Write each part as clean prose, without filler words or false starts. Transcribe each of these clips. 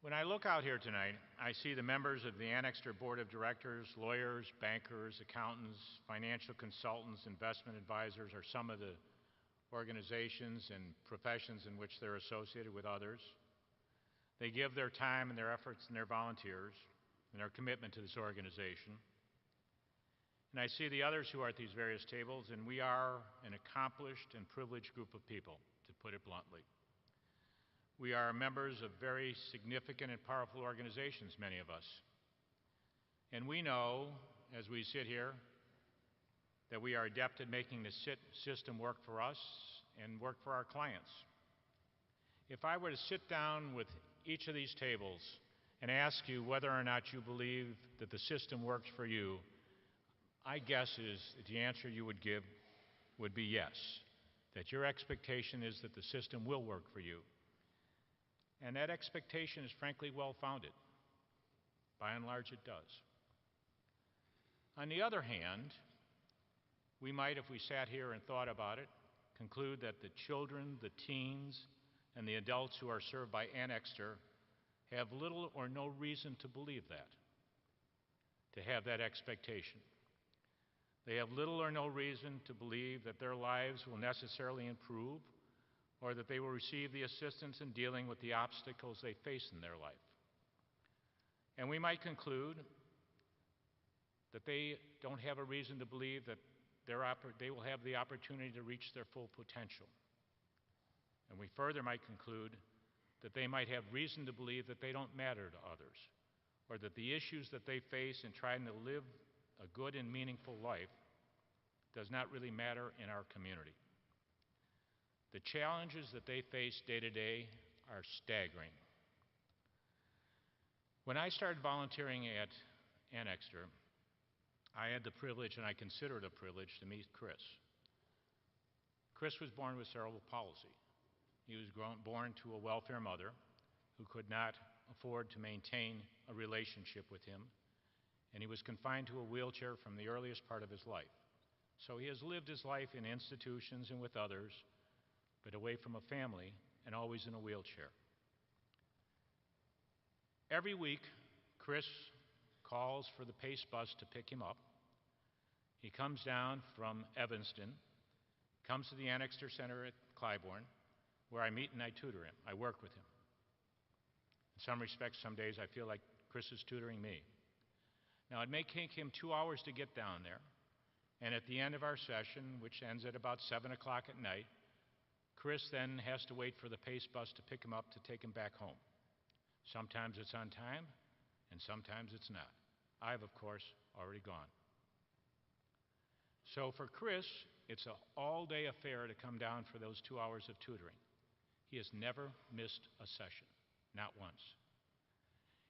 When I look out here tonight, I see the members of the Anixter Board of Directors, lawyers, bankers, accountants, financial consultants, investment advisors are some of the organizations and professions in which they're associated with others. They give their time and their efforts and their volunteers and their commitment to this organization. And I see the others who are at these various tables, and we are an accomplished and privileged group of people, to put it bluntly. We are members of very significant and powerful organizations, many of us. And we know, as we sit here, that we are adept at making the system work for us and work for our clients. If I were to sit down with each of these tables and ask you whether or not you believe that the system works for you, I guess is the answer you would give would be yes, that your expectation is that the system will work for you. And that expectation is frankly well-founded. By and large, it does. On the other hand, we might, if we sat here and thought about it, conclude that the children, the teens, and the adults who are served by Anixter have little or no reason to believe that, to have that expectation. They have little or no reason to believe that their lives will necessarily improve or that they will receive the assistance in dealing with the obstacles they face in their life. And we might conclude that they don't have a reason to believe that they will have the opportunity to reach their full potential. And we further might conclude that they might have reason to believe that they don't matter to others, or that the issues that they face in trying to live a good and meaningful life does not really matter in our community. The challenges that they face day to day are staggering. When I started volunteering at Anixter, I had the privilege, and I consider it a privilege, to meet Chris. Chris was born with cerebral palsy. He was born to a welfare mother who could not afford to maintain a relationship with him, and he was confined to a wheelchair from the earliest part of his life. So he has lived his life in institutions and with others, but away from a family and always in a wheelchair. Every week, Chris calls for the PACE bus to pick him up. He comes down from Evanston, comes to the Anixter Center at Clybourne, where I meet and I tutor him. I work with him. In some respects, some days I feel like Chris is tutoring me. Now, it may take him 2 hours to get down there, and at the end of our session, which ends at about 7 o'clock at night, Chris then has to wait for the PACE bus to pick him up to take him back home. Sometimes it's on time, and sometimes it's not. I've, of course, already gone. So for Chris, it's an all-day affair to come down for those 2 hours of tutoring. He has never missed a session, not once.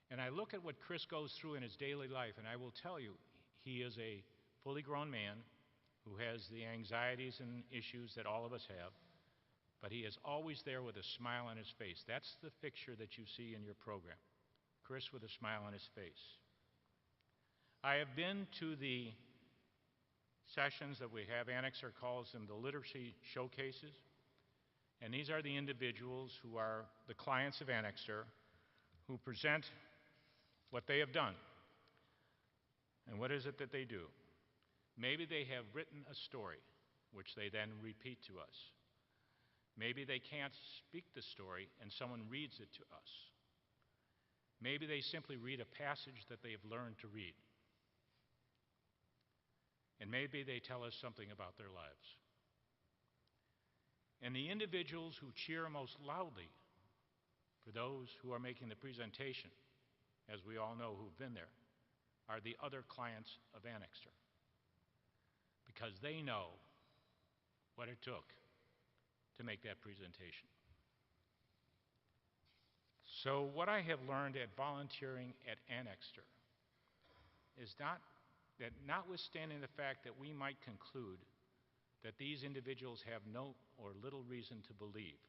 And I look at what Chris goes through in his daily life, and I will tell you, he is a fully grown man who has the anxieties and issues that all of us have, but he is always there with a smile on his face. That's the picture that you see in your program. Chris with a smile on his face. I have been to the sessions that we have. Anixter calls them the literacy showcases. And these are the individuals who are the clients of Anixter who present what they have done. And what is it that they do? Maybe they have written a story, which they then repeat to us. Maybe they can't speak the story and someone reads it to us. Maybe they simply read a passage that they have learned to read. And maybe they tell us something about their lives. And the individuals who cheer most loudly for those who are making the presentation, as we all know who've been there, are the other clients of Anixter. Because they know what it took to make that presentation. So what I have learned at volunteering at Anixter is that notwithstanding the fact that we might conclude that these individuals have no or little reason to believe,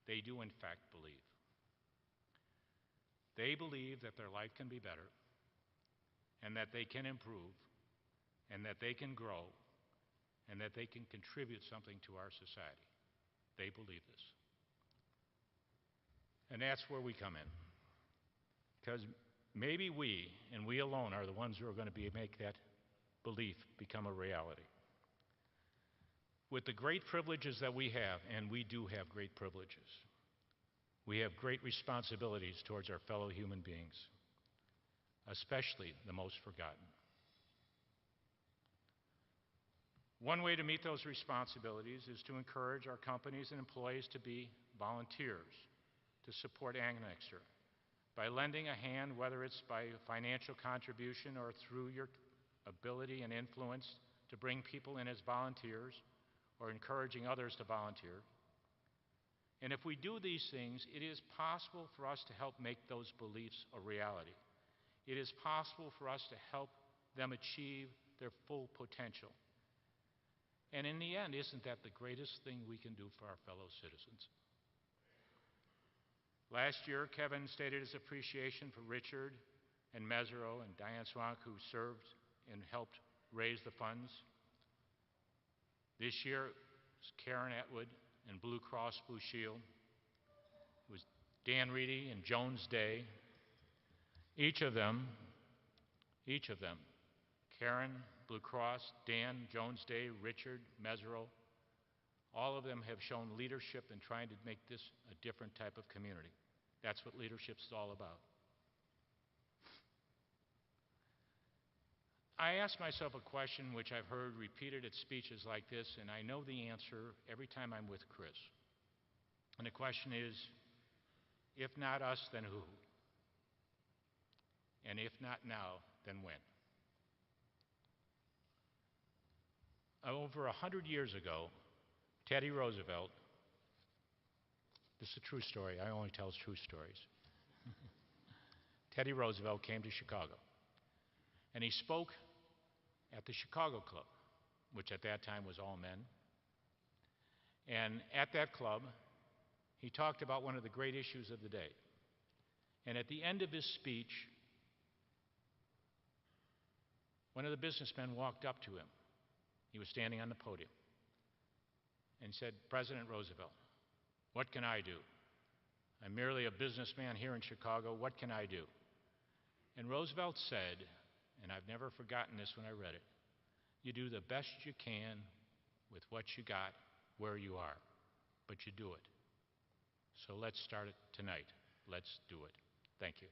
they do in fact believe. They believe that their life can be better, and that they can improve, and that they can grow, and that they can contribute something to our society. They believe this. And that's where we come in. because maybe we, and we alone, are the ones who are going to make that belief become a reality. With the great privileges that we have, and we do have great privileges, we have great responsibilities towards our fellow human beings, especially the most forgotten. One way to meet those responsibilities is to encourage our companies and employees to be volunteers to support Anixter by lending a hand, whether it's by financial contribution or through your ability and influence to bring people in as volunteers or encouraging others to volunteer. And if we do these things, it is possible for us to help make those beliefs a reality. It is possible for us to help them achieve their full potential. And in the end, isn't that the greatest thing we can do for our fellow citizens? Last year, Kevin stated his appreciation for Richard and Mesero and Diane Swank, who served and helped raise the funds. This year, it was Karen Atwood and Blue Cross Blue Shield. It was Dan Reedy and Jones Day. Each of them, Karen, Blue Cross, Dan, Jones Day, Richard, Mesero, all of them have shown leadership in trying to make this a different type of community. That's what leadership is all about. I ask myself a question which I've heard repeated at speeches like this, and I know the answer every time I'm with Chris. And the question is, if not us, then who? And if not now, then when? Over 100 years ago, Teddy Roosevelt, this is a true story, I only tell true stories. Teddy Roosevelt came to Chicago, and he spoke at the Chicago Club, which at that time was all men. And at that club, he talked about one of the great issues of the day. And at the end of his speech, one of the businessmen walked up to him. He was standing on the podium and said, "President Roosevelt, what can I do? I'm merely a businessman here in Chicago. What can I do?" And Roosevelt said, and I've never forgotten this when I read it, "You do the best you can with what you got where you are, but you do it. So let's start it tonight. Let's do it." Thank you.